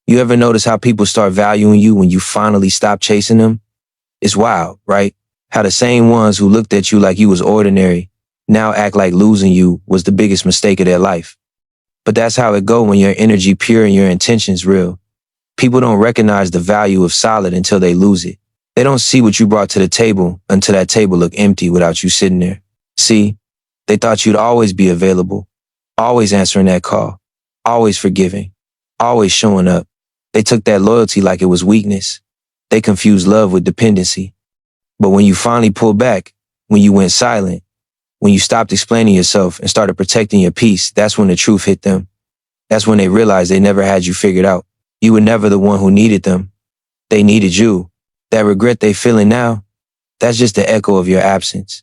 You ever notice how people start valuing you when you finally stop chasing them? It's wild, right? How the same ones who looked at you like you was ordinary now act like losing you was the biggest mistake of their life. But that's how it go when your energy pure and your intentions real. People don't recognize the value of solid until they lose it. They don't see what you brought to the table until that table looked empty without you sitting there. See, they thought you'd always be available, always answering that call, always forgiving, always showing up. They took that loyalty like it was weakness. They confused love with dependency. But when you finally pulled back, when you went silent, when you stopped explaining yourself and started protecting your peace, that's when the truth hit them. That's when they realized they never had you figured out. You were never the one who needed them. They needed you. That regret they feeling now, that's just the echo of your absence.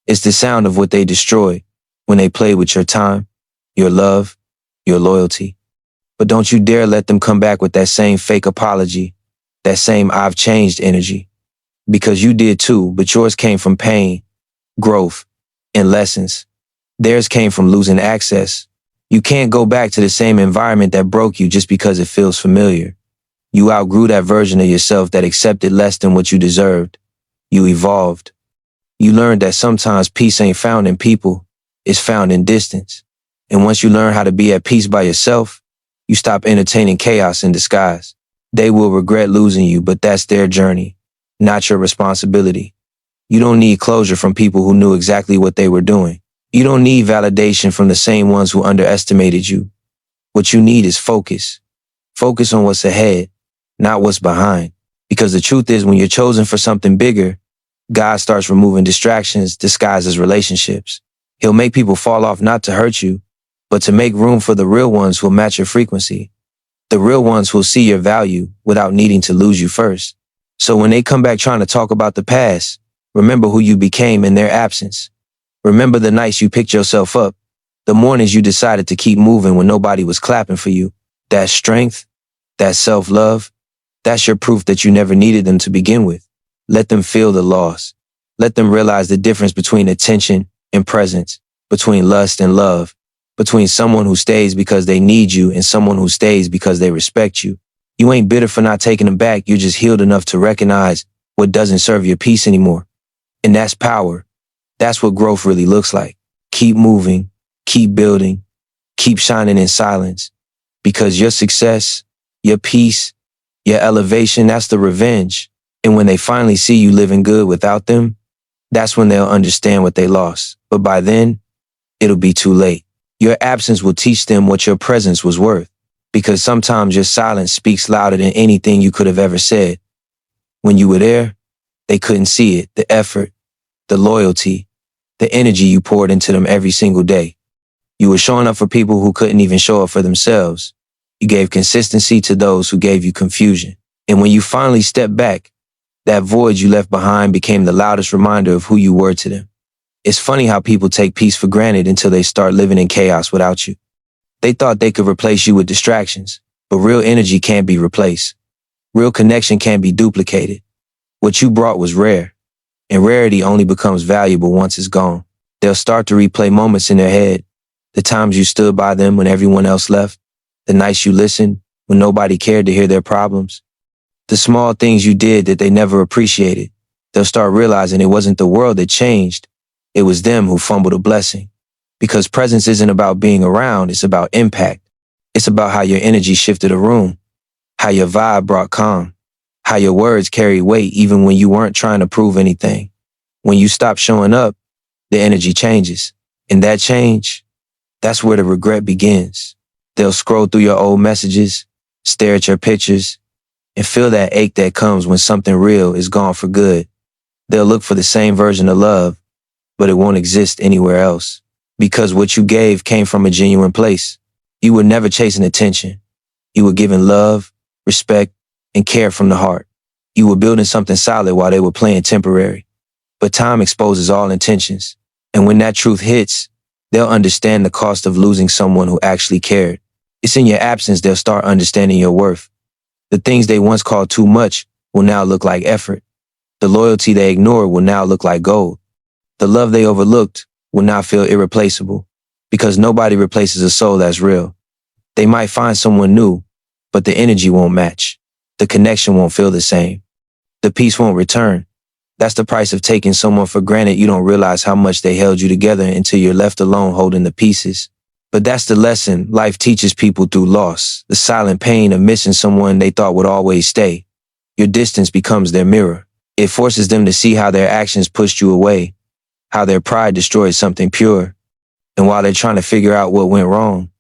It's the sound of what they destroyed when they played with your time, your love, your loyalty. But don't you dare let them come back with that same fake apology, that same I've changed energy. Because you did too, but yours came from pain, growth, and lessons. Theirs came from losing access. You can't go back to the same environment that broke you just because it feels familiar. You outgrew that version of yourself that accepted less than what you deserved. You evolved. You learned that sometimes peace ain't found in people, it's found in distance. And once you learn how to be at peace by yourself, you stop entertaining chaos in disguise. They will regret losing you, but that's their journey, not your responsibility. You don't need closure from people who knew exactly what they were doing. You don't need validation from the same ones who underestimated you. What you need is focus. Focus on what's ahead, not what's behind. Because the truth is, when you're chosen for something bigger, God starts removing distractions disguised as relationships. He'll make people fall off not to hurt you, but to make room for the real ones who'll match your frequency. The real ones who'll see your value without needing to lose you first. So when they come back trying to talk about the past, remember who you became in their absence. Remember the nights you picked yourself up, the mornings you decided to keep moving when nobody was clapping for you. That strength, that self-love, that's your proof that you never needed them to begin with. Let them feel the loss. Let them realize the difference between attention and presence, between lust and love, between someone who stays because they need you and someone who stays because they respect you. You ain't bitter for not taking them back. You're just healed enough to recognize what doesn't serve your peace anymore. And that's power. That's what growth really looks like. Keep moving, keep building, keep shining in silence. Because your success, your peace, your elevation, that's the revenge. And when they finally see you living good without them, that's when they'll understand what they lost. But by then, it'll be too late. Your absence will teach them what your presence was worth. Because sometimes your silence speaks louder than anything you could have ever said. When you were there, they couldn't see it, the effort, the loyalty, the energy you poured into them every single day. You were showing up for people who couldn't even show up for themselves. You gave consistency to those who gave you confusion. And when you finally stepped back, that void you left behind became the loudest reminder of who you were to them. It's funny how people take peace for granted until they start living in chaos without you. They thought they could replace you with distractions, but real energy can't be replaced. Real connection can't be duplicated. What you brought was rare, and rarity only becomes valuable once it's gone. They'll start to replay moments in their head, the times you stood by them when everyone else left, the nights you listened when nobody cared to hear their problems, the small things you did that they never appreciated. They'll start realizing it wasn't the world that changed, it was them who fumbled a blessing. Because presence isn't about being around, it's about impact. It's about how your energy shifted a room, how your vibe brought calm, how your words carried weight even when you weren't trying to prove anything. When you stop showing up, the energy changes. And that change, that's where the regret begins. They'll scroll through your old messages, stare at your pictures, and feel that ache that comes when something real is gone for good. They'll look for the same version of love, but it won't exist anywhere else. Because what you gave came from a genuine place. You were never chasing attention. You were giving love, respect, and care from the heart. You were building something solid while they were playing temporary. But time exposes all intentions. And when that truth hits, they'll understand the cost of losing someone who actually cared. It's in your absence they'll start understanding your worth. The things they once called too much will now look like effort. The loyalty they ignored will now look like gold. The love they overlooked will now feel irreplaceable. Because nobody replaces a soul that's real. They might find someone new, but the energy won't match. The connection won't feel the same. The peace won't return. That's the price of taking someone for granted. You don't realize how much they held you together until you're left alone holding the pieces. But that's the lesson life teaches people through loss, the silent pain of missing someone they thought would always stay. Your distance becomes their mirror. It forces them to see how their actions pushed you away, how their pride destroyed something pure. And while they're trying to figure out what went wrong,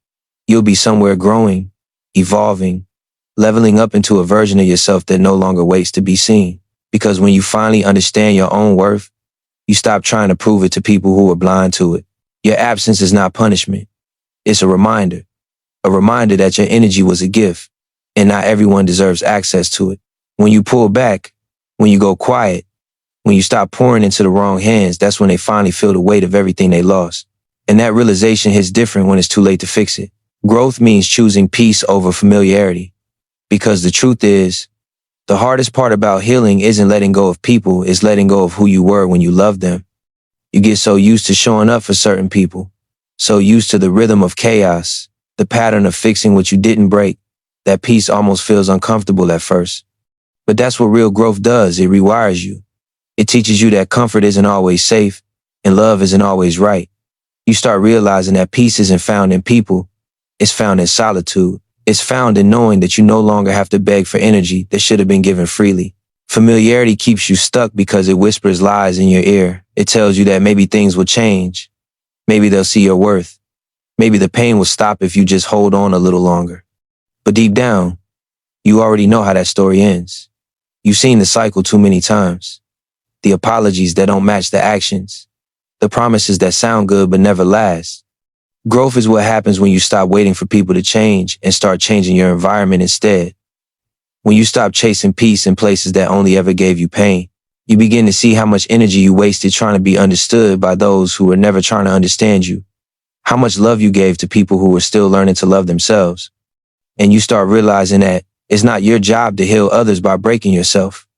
you'll be somewhere growing, evolving, leveling up into a version of yourself that no longer waits to be seen. Because when you finally understand your own worth, you stop trying to prove it to people who are blind to it. Your absence is not punishment. It's a reminder that your energy was a gift, and not everyone deserves access to it. When you pull back, when you go quiet, when you stop pouring into the wrong hands, that's when they finally feel the weight of everything they lost. And that realization hits different when it's too late to fix it. Growth means choosing peace over familiarity. Because the truth is, the hardest part about healing isn't letting go of people, it's letting go of who you were when you loved them. You get so used to showing up for certain people, so used to the rhythm of chaos, the pattern of fixing what you didn't break, that peace almost feels uncomfortable at first. But that's what real growth does. It rewires you. It teaches you that comfort isn't always safe and love isn't always right. You start realizing that peace isn't found in people. It's found in solitude. It's found in knowing that you no longer have to beg for energy that should have been given freely. Familiarity keeps you stuck because it whispers lies in your ear. It tells you that maybe things will change. Maybe they'll see your worth. Maybe the pain will stop if you just hold on a little longer. But deep down, you already know how that story ends. You've seen the cycle too many times. The apologies that don't match the actions. The promises that sound good but never last. Growth is what happens when you stop waiting for people to change and start changing your environment instead. When you stop chasing peace in places that only ever gave you pain, you begin to see how much energy you wasted trying to be understood by those who were never trying to understand you. How much love you gave to people who were still learning to love themselves. And you start realizing that it's not your job to heal others by breaking yourself.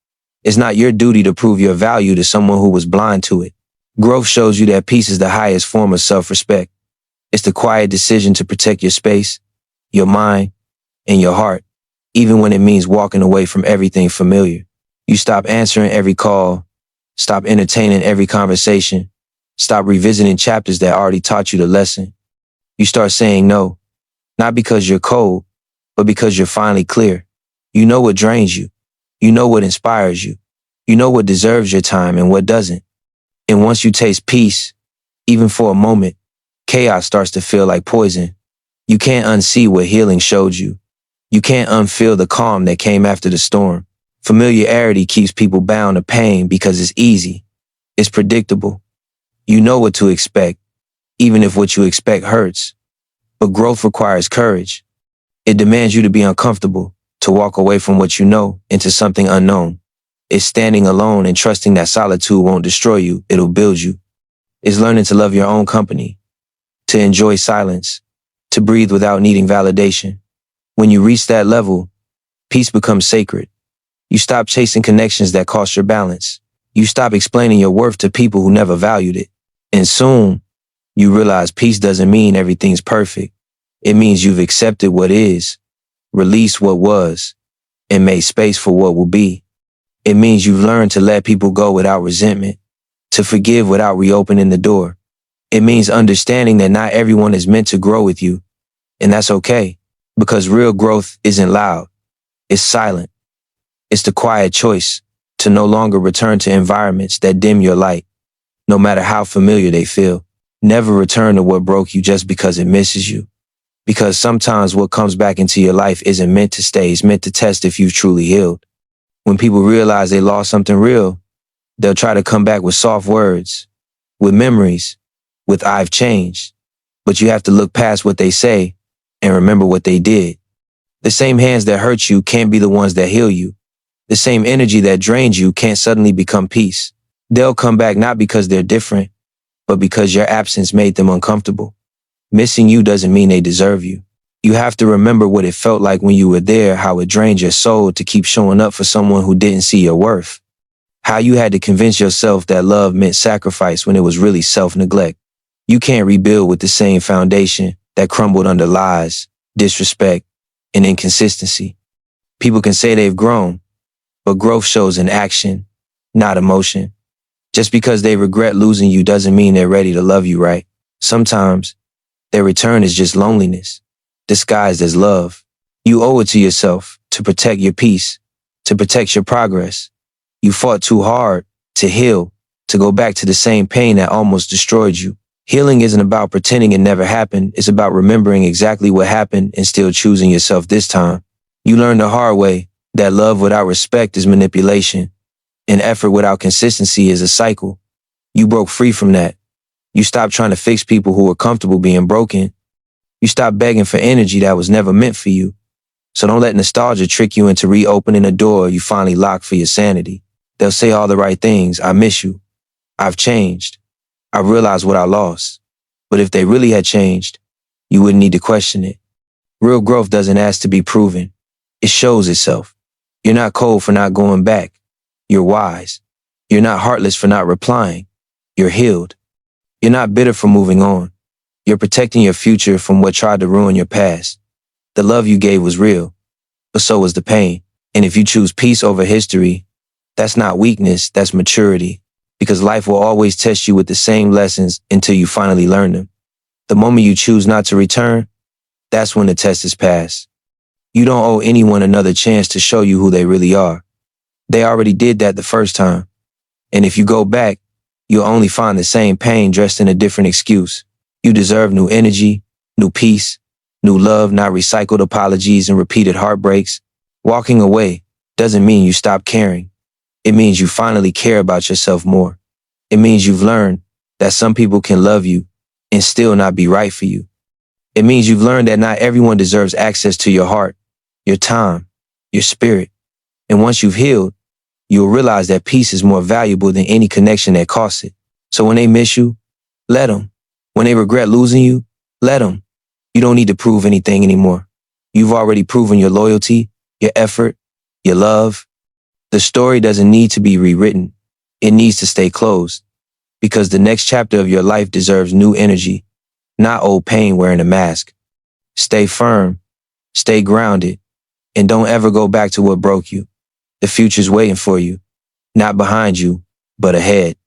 It's not your duty to prove your value to someone who was blind to it. Growth shows you that peace is the highest form of self-respect. It's the quiet decision to protect your space, your mind, and your heart, even when it means walking away from everything familiar. You stop answering every call, stop entertaining every conversation, stop revisiting chapters that already taught you the lesson. You start saying no, not because you're cold, but because you're finally clear. You know what drains you. You know what inspires you. You know what deserves your time and what doesn't. And once you taste peace, even for a moment, chaos starts to feel like poison. You can't unsee what healing showed you. You can't unfeel the calm that came after the storm. Familiarity keeps people bound to pain because it's easy. It's predictable. You know what to expect, even if what you expect hurts. But growth requires courage. It demands you to be uncomfortable, to walk away from what you know into something unknown. It's standing alone and trusting that solitude won't destroy you, it'll build you. It's learning to love your own company, to enjoy silence, to breathe without needing validation. When you reach that level, peace becomes sacred. You stop chasing connections that cost your balance. You stop explaining your worth to people who never valued it. And soon, you realize peace doesn't mean everything's perfect. It means you've accepted what is, released what was, and made space for what will be. It means you've learned to let people go without resentment, to forgive without reopening the door. It means understanding that not everyone is meant to grow with you, and that's okay, because real growth isn't loud. It's silent. It's the quiet choice to no longer return to environments that dim your light, no matter how familiar they feel. Never return to what broke you just because it misses you. Because sometimes what comes back into your life isn't meant to stay, it's meant to test if you've truly healed. When people realize they lost something real, they'll try to come back with soft words, with memories, with "I've changed." But you have to look past what they say and remember what they did. The same hands that hurt you can't be the ones that heal you. The same energy that drains you can't suddenly become peace. They'll come back not because they're different, but because your absence made them uncomfortable. Missing you doesn't mean they deserve you. You have to remember what it felt like when you were there, how it drained your soul to keep showing up for someone who didn't see your worth. How you had to convince yourself that love meant sacrifice when it was really self-neglect. You can't rebuild with the same foundation that crumbled under lies, disrespect, in inconsistency. People can say they've grown, but growth shows in action, not emotion. Just because they regret losing you doesn't mean they're ready to love you right. Sometimes their return is just loneliness, disguised as love. You owe it to yourself to protect your peace, to protect your progress. You fought too hard to heal, to go back to the same pain that almost destroyed you. Healing isn't about pretending it never happened. It's about remembering exactly what happened and still choosing yourself this time. You learned the hard way that love without respect is manipulation, and effort without consistency is a cycle. You broke free from that. You stopped trying to fix people who were comfortable being broken. You stopped begging for energy that was never meant for you. So don't let nostalgia trick you into reopening a door you finally locked for your sanity. They'll say all the right things. I miss you. I've changed. I realized what I lost. But if they really had changed, you wouldn't need to question it. Real growth doesn't ask to be proven. It shows itself. You're not cold for not going back. You're wise. You're not heartless for not replying. You're healed. You're not bitter for moving on. You're protecting your future from what tried to ruin your past. The love you gave was real, but so was the pain. And if you choose peace over history, that's not weakness, that's maturity. Because life will always test you with the same lessons until you finally learn them. The moment you choose not to return, that's when the test is passed. You don't owe anyone another chance to show you who they really are. They already did that the first time. And if you go back, you'll only find the same pain dressed in a different excuse. You deserve new energy, new peace, new love, not recycled apologies and repeated heartbreaks. Walking away doesn't mean you stop caring. It means you finally care about yourself more. It means you've learned that some people can love you and still not be right for you. It means you've learned that not everyone deserves access to your heart, your time, your spirit. And once you've healed, you'll realize that peace is more valuable than any connection that costs it. So when they miss you, let them. When they regret losing you, let them. You don't need to prove anything anymore. You've already proven your loyalty, your effort, your love. The story doesn't need to be rewritten. It needs to stay closed. Because the next chapter of your life deserves new energy, not old pain wearing a mask. Stay firm, stay grounded, and don't ever go back to what broke you. The future's waiting for you, not behind you, but ahead.